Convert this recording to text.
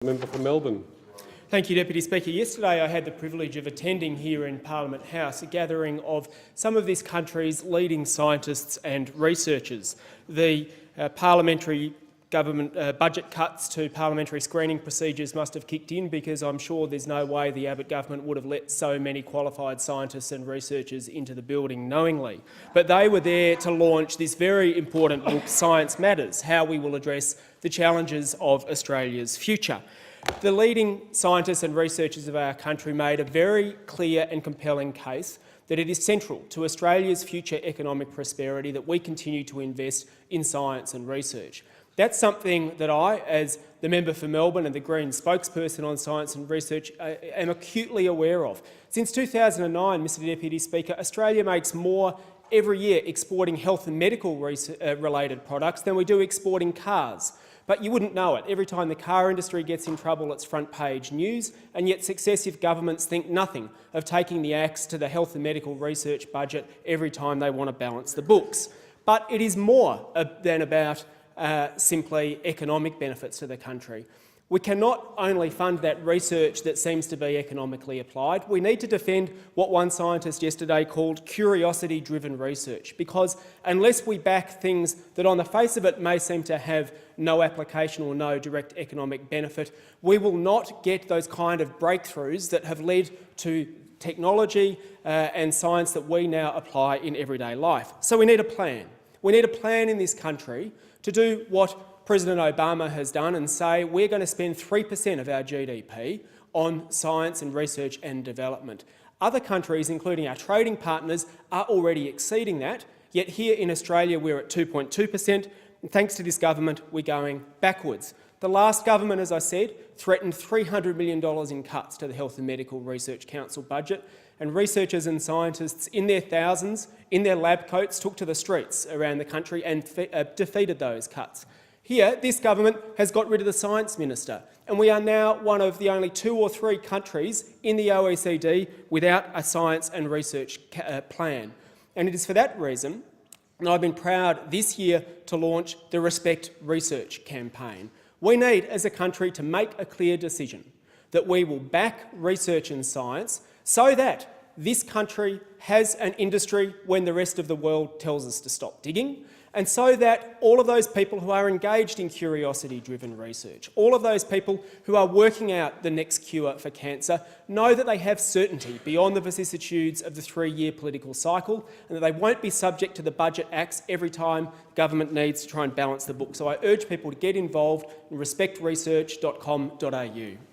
Member for Melbourne. Thank you, Deputy Speaker. Yesterday I had the privilege of attending here in Parliament House a gathering of some of this country's leading scientists and researchers. The parliamentary government budget cuts to parliamentary screening procedures must have kicked in, because I'm sure there's no way the Abbott government would have let so many qualified scientists and researchers into the building knowingly. But they were there to launch this very important book, Science Matters: How We Will Address the Challenges of Australia's Future. The leading scientists and researchers of our country made a very clear and compelling case that it is central to Australia's future economic prosperity that we continue to invest in science and research. That's something that I, as the member for Melbourne and the Greens spokesperson on science and research, am acutely aware of. Since 2009, Mr Deputy Speaker, Australia makes more every year exporting health and medical related products than we do exporting cars. But you wouldn't know it. Every time the car industry gets in trouble, it's front-page news, and yet successive governments think nothing of taking the axe to the health and medical research budget every time they want to balance the books. But it is more than about simply economic benefits to the country. We cannot only fund that research that seems to be economically applied. We need to defend what one scientist yesterday called curiosity-driven research, because unless we back things that on the face of it may seem to have no application or no direct economic benefit, we will not get those kind of breakthroughs that have led to technology and science that we now apply in everyday life. So we need a plan. We need a plan in this country to do what President Obama has done and say we're going to spend 3% of our GDP on science and research and development. Other countries, including our trading partners, are already exceeding that, yet here in Australia we're at 2.2%, and thanks to this government we're going backwards. The last government, as I said, threatened $300 million in cuts to the Health and Medical Research Council budget, and researchers and scientists in their thousands, in their lab coats, took to the streets around the country and defeated those cuts. Here, this government has got rid of the Science Minister, and we are now one of the only 2 or 3 countries in the OECD without a science and research plan. And it is for that reason that I've been proud this year to launch the Respect Research campaign. We need, as a country, to make a clear decision that we will back research and science so that this country has an industry when the rest of the world tells us to stop digging, and so that all of those people who are engaged in curiosity-driven research, all of those people who are working out the next cure for cancer, know that they have certainty beyond the vicissitudes of the 3-year political cycle, and that they won't be subject to the budget axe every time government needs to try and balance the book. So I urge people to get involved in respectresearch.com.au.